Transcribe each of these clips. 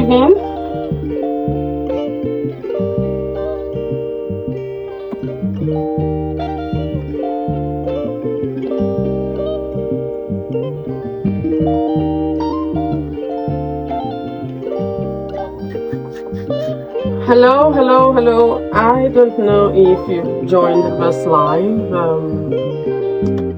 evening. Hello. I don't know if you've joined this live.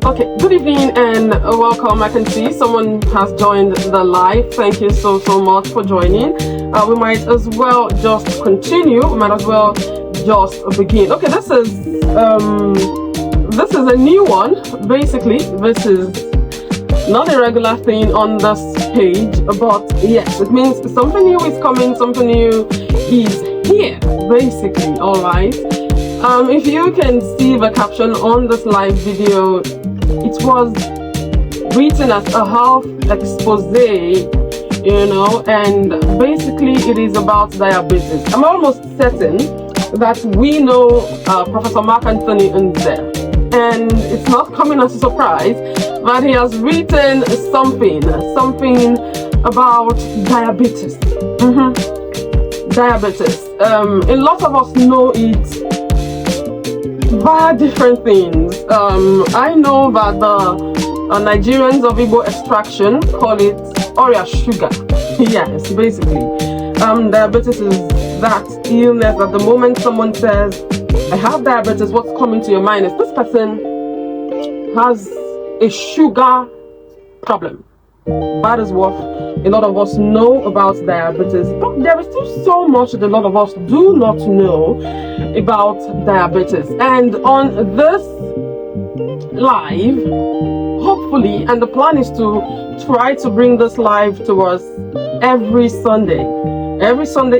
Okay, good evening and welcome. I can see someone has joined the live. Thank you so much for joining. We might as well just continue. We might as well just begin. Okay, this is a new one. Basically, this is not a regular thing on this page, but yes, it means something new is coming, something new is here, basically. All right. If you can see the caption on this live video, it was written as a health expose, and basically it is about diabetes. I'm almost certain that we know Professor Mark Anthony Nze, and it's not coming as a surprise that he has written something about diabetes. Diabetes. A lot of us know it via different things. I know that the Nigerians of Igbo extraction call it Oria sugar. Yes, basically. Diabetes is that illness. At the moment someone says, I have diabetes, what's coming to your mind is this person has a sugar problem. That is what a lot of us know about diabetes, but there is still so much that a lot of us do not know about diabetes. And on this live, hopefully, and the plan is to try to bring this live to us every Sunday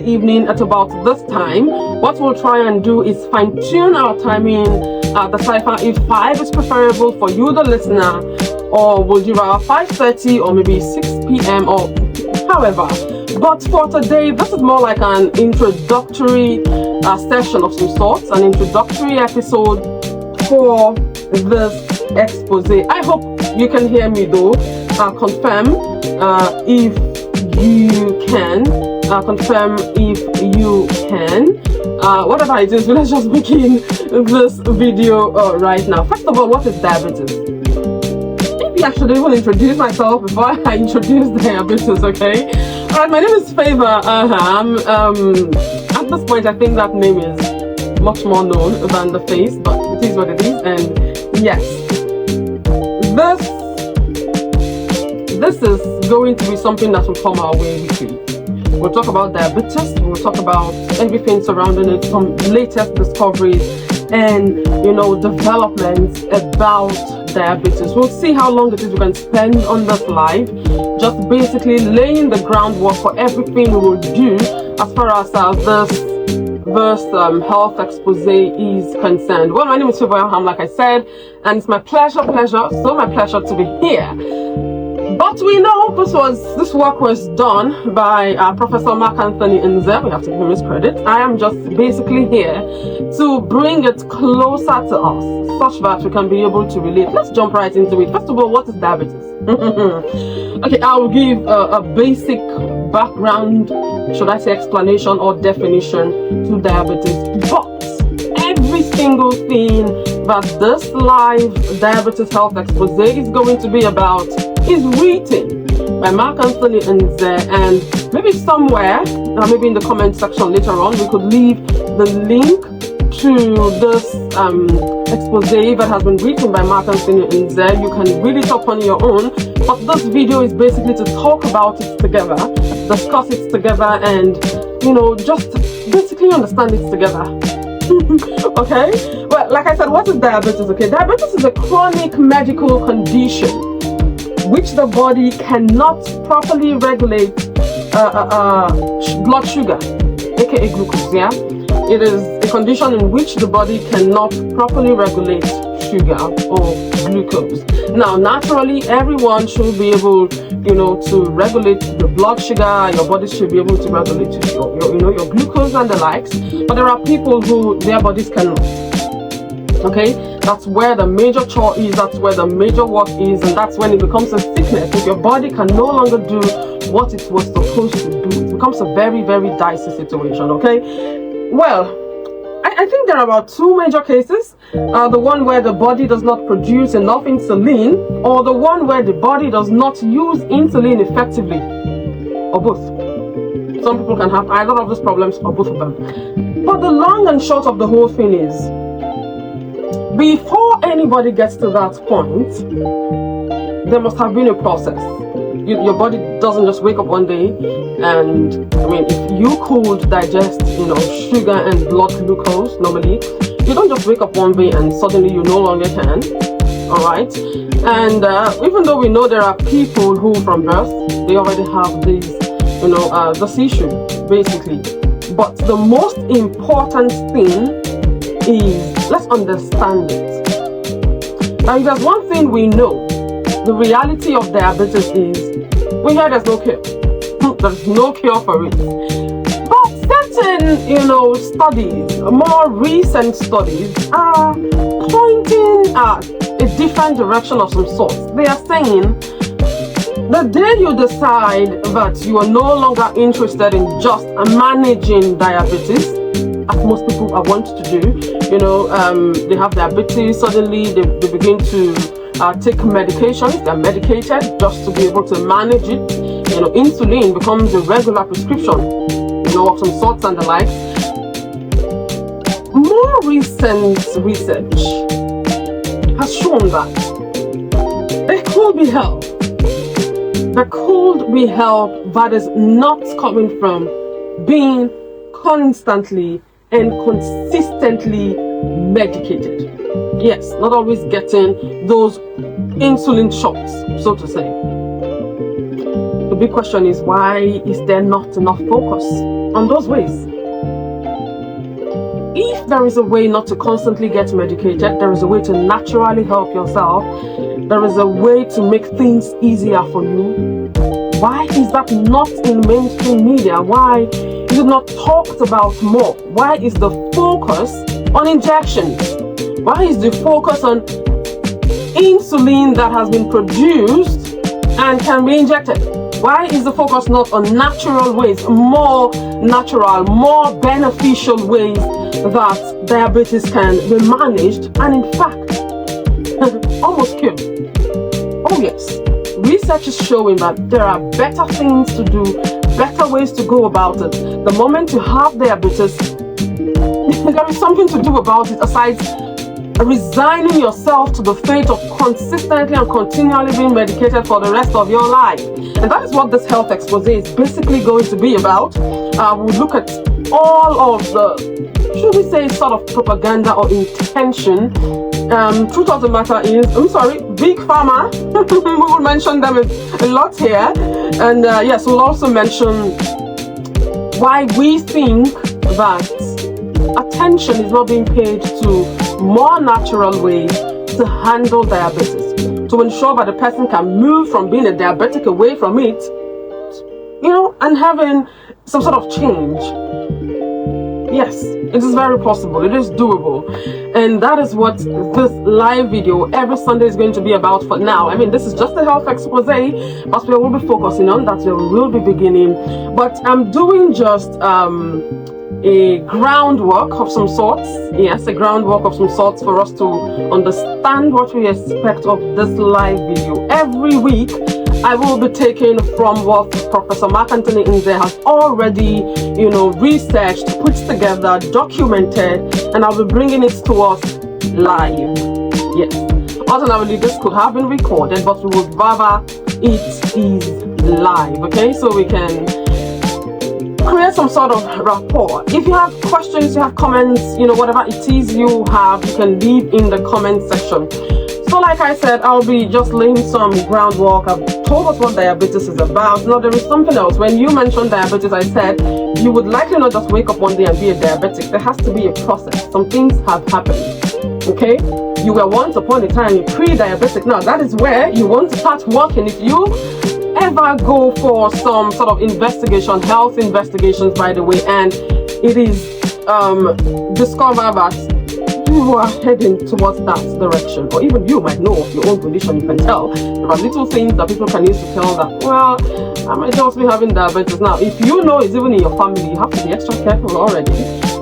evening at about this time. What we'll try and do is fine-tune our timing at the cipher. If 5 is preferable for you, the listener, or we'll do our 5:30 or maybe 6 p.m. or however. But for today, this is more like an introductory session of some sorts, an introductory episode for this expose. I hope you can hear me though. Confirm if you can. Confirm if you can. Whatever it is, let's just begin this video right now. First of all, what is diabetes? I should even introduce myself before I introduce diabetes, okay? Alright, my name is Favor. At this point, I think that name is much more known than the face, but it is what it is. And yes, this is going to be something that will come our way weekly. We'll talk about diabetes, we'll talk about everything surrounding it, some latest discoveries and, developments about diabetes. We'll see how long it is we can spend on this live, just basically laying the groundwork for everything we will do as far as this health expose is concerned. Well, my name is Favor, like I said, and it's my pleasure to be here. But we know this work was done by Professor Mark Anthony Nze. We have to give him his credit. I am just basically here to bring it closer to us, such that we can be able to relate. Let's jump right into it. First of all, what is diabetes? Okay, I will give a basic background, should I say explanation or definition to diabetes. But every single thing that this live diabetes health expose is going to be about is written by Mark Anthony Nze, and maybe somewhere, maybe in the comment section later on, we could leave the link to this expose that has been written by Mark Anthony Nze. You can read it up on your own, but this video is basically to talk about it together, discuss it together, and just basically understand it together. Okay, well, like I said, what is diabetes? Okay, diabetes is a chronic medical condition which the body cannot properly regulate blood sugar, aka glucose. Yeah, it is a condition in which the body cannot properly regulate sugar or glucose. Now, naturally, everyone should be able, to regulate the blood sugar. Your body should be able to regulate your glucose and the likes. But there are people who their bodies cannot. Okay, that's where the major chore is, that's where the major work is, and that's when it becomes a sickness. If your body can no longer do what it was supposed to do, it becomes a very, very dicey situation, okay? Well, I think there are about two major cases. The one where the body does not produce enough insulin, or the one where the body does not use insulin effectively, or both. Some people can have either of those problems or both of them. But the long and short of the whole thing is, before anybody gets to that point, there must have been a process. Your body doesn't just wake up one day and, I mean, if you could digest, sugar and blood glucose normally, you don't just wake up one day and suddenly you no longer can, all right? And even though we know there are people who from birth, they already have this issue, basically. But the most important thing is, let's understand it. Now, if there's one thing we know, the reality of diabetes is, we hear there's no cure. There's no cure for it. But certain, studies, more recent studies, are pointing at a different direction of some sort. They are saying, the day you decide that you are no longer interested in just managing diabetes, as most people want to do, they have diabetes, suddenly they begin to take medications, they're medicated just to be able to manage it. Insulin becomes a regular prescription, of some sorts and the likes. More recent research has shown that there could be help. There could be help that is not coming from being constantly and consistently medicated. Yes, not always getting those insulin shots, so to say. The big question is, why is there not enough focus on those ways? If there is a way not to constantly get medicated, there is a way to naturally help yourself, there is a way to make things easier for you, why is that not in mainstream media? Why is it not talked about more? Why is the focus on injections? Why is the focus on insulin that has been produced and can be injected? Why is the focus not on natural ways, more natural, more beneficial ways that diabetes can be managed and in fact almost cured? Oh yes, research is showing that there are better things to do, better ways to go about it. The moment you have diabetes, there is something to do about it aside resigning yourself to the fate of consistently and continually being medicated for the rest of your life. And that is what this health expose is basically going to be about. We'll look at all of the, should we say, sort of propaganda or intention. Truth of the matter is, Big Pharma, we will mention them a lot here. And yes, we'll also mention why we think that attention is not being paid to more natural ways to handle diabetes, to ensure that the person can move from being a diabetic away from it, and having some sort of change. Yes, it is very possible, it is doable, and that is what this live video every Sunday is going to be about for now. I mean, this is just a health expose, but we will be focusing on that. We will be beginning, but I'm doing just a groundwork of some sorts. Yes, a groundwork of some sorts for us to understand what we expect of this live video. Every week, I will be taking from what Professor Mark Anthony Nze has already, researched, put together, documented, and I'll be bringing it to us live. Yes. Ordinarily, this could have been recorded, but we would rather it is live, okay? So we can create some sort of rapport. If you have questions, you have comments, whatever it is you have, you can leave in the comment section. So like I said, I'll be just laying some groundwork. I've told us what diabetes is about. Now there is something else. When you mentioned diabetes, I said you would likely not just wake up one day and be a diabetic. There has to be a process. Some things have happened. Okay? You were once upon a time a pre-diabetic. Now that is where you want to start working. If you ever go for some sort of investigation, health investigations by the way, and it is discovered that you are heading towards that direction, or even you might know of your own condition, you can tell. There are little things that people can use to tell that, well, I might just be having diabetes. Now, if you know it's even in your family, you have to be extra careful already.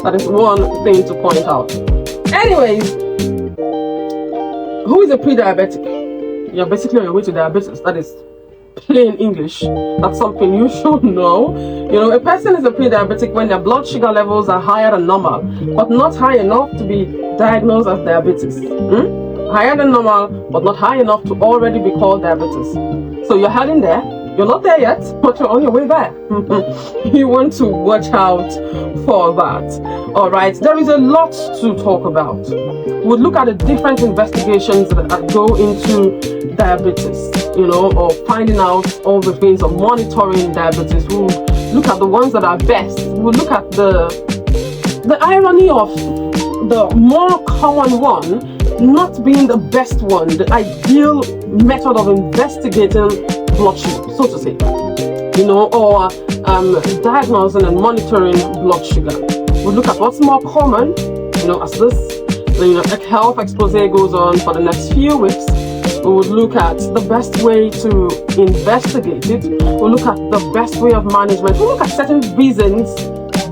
That is one thing to point out. Anyways, who is a pre-diabetic? You're basically on your way to diabetes. That is plain English. That's something you should know. You know, a person is a pre-diabetic when their blood sugar levels are higher than normal, but not high enough to be diagnosed as diabetes. Higher than normal, but not high enough to already be called diabetes. So you're heading there. You're not there yet, but you're on your way there. You want to watch out for that. All right, there is a lot to talk about. We'll look at the different investigations that go into diabetes, you know, or finding out all the things of monitoring diabetes. We'll look at the ones that are best. We'll look at the irony of the more common one not being the best one, the ideal method of investigating blood sugar, so to say, you know, or diagnosing and monitoring blood sugar. We'll look at what's more common, you know, as this health expose goes on for the next few weeks. We would look at the best way to investigate it. We'll look at the best way of management. We'll look at certain reasons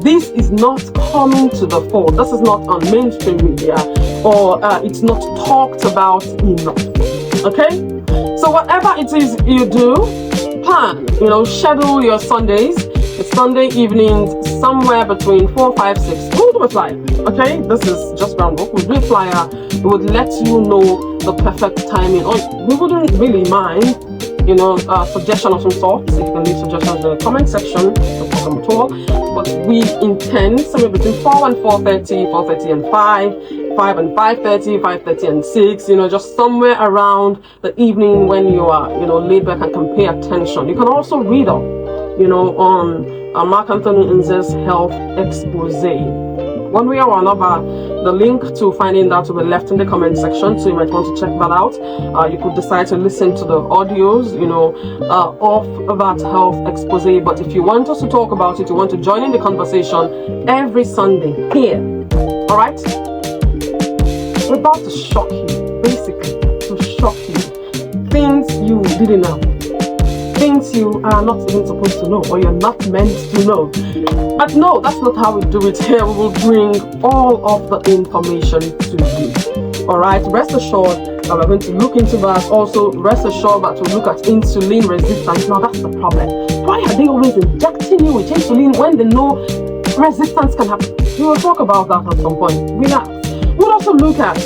this is not coming to the fore. This is not on mainstream media, or it's not talked about enough. Okay? So whatever it is you do, plan, you know, schedule your Sundays. It's Sunday evenings, somewhere between 4, 5, 6. We'll do a flyer, okay? This is just groundwork. We'll do a flyer. We would let you know the perfect timing. Or we wouldn't really mind, you know, suggestion of some sort. You can leave suggestions in the comment section, no problem at all. But we intend somewhere between 4 and 4:30, 4:30 and 5 and 5:30, 5:30 and 6, you know, just somewhere around the evening when you are, you know, laid back and can pay attention. You can also read up, you know, on Mark Anthony Nze's health expose. One way or another, the link to finding that will be left in the comment section, so you might want to check that out. You could decide to listen to the audios, you know, of that health expose. But if you want us to talk about it, you want to join in the conversation every Sunday here. All right? We're about to shock you, basically, to shock you. Things you didn't know. Things you are not even supposed to know, or you're not meant to know. But no, that's not how we do it here. We will bring all of the information to you. Alright, rest assured that we're going to look into that. Also, rest assured that we'll look at insulin resistance. Now, that's the problem. Why are they always injecting you with insulin when they know resistance can happen? We will talk about that at some point. Relax. We'll also look at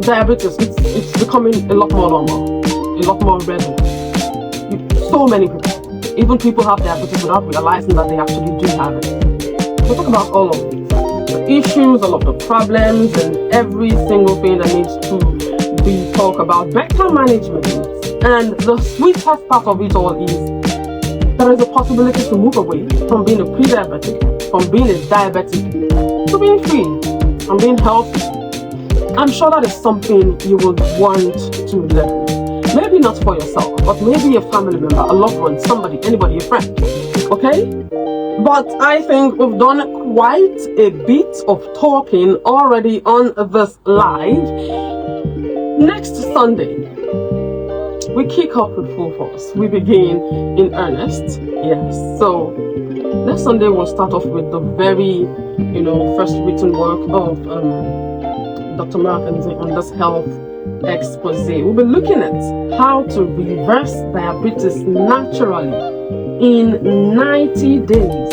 diabetes. It's becoming a lot more normal, a lot more regular. So many people, even people have diabetes without realizing that they actually do have it. We'll talk about all of it, the issues, all of the problems, and every single thing that needs to be talked about. Better management. And the sweetest part of it all is there is a possibility to move away from being a pre-diabetic, from being a diabetic, to being free and being healthy. I'm sure that is something you would want to learn. Maybe not for yourself, but maybe a family member, a loved one, somebody, anybody, a friend. Okay? But I think we've done quite a bit of talking already on this live. Next Sunday, we kick off with full force. We begin in earnest. Yes. So next Sunday we'll start off with the very, you know, first written work of Dr. Mark Nze on this health expose. We'll be looking at how to reverse diabetes naturally in 90 days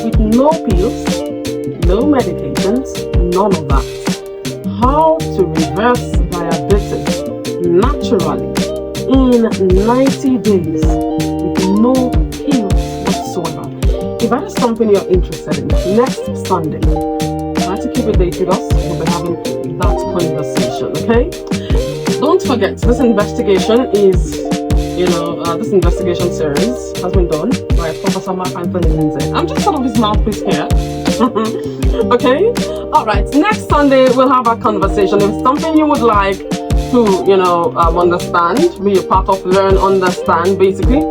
with no pills, no medications, none of that. How to reverse diabetes naturally in 90 days with no pills whatsoever. If that is something you're interested in, next Sunday, try to keep a date with us. We'll be having that conversation, okay? Don't forget, this investigation is, this investigation series has been done by Professor Mark Anthony Nze. I'm just sort of his mouthpiece here. Okay? Alright, next Sunday we'll have a conversation. If it's something you would like to, understand, be a part of, learn, understand, basically,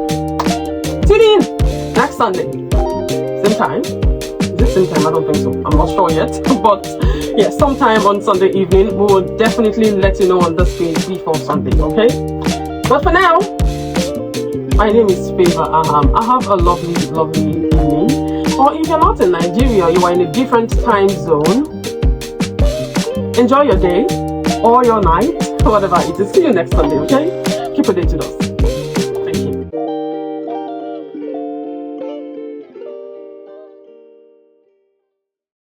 tune in next Sunday. Same time. Is it same time. I don't think so. I'm not sure yet. But yeah, sometime on Sunday evening, we will definitely let you know on this page before Sunday, okay? But for now, my name is Favor Aham. I have a lovely, lovely evening. Or if you're not in Nigeria, you are in a different time zone, enjoy your day or your night, whatever it is. See you next Sunday, okay? Keep updated with us.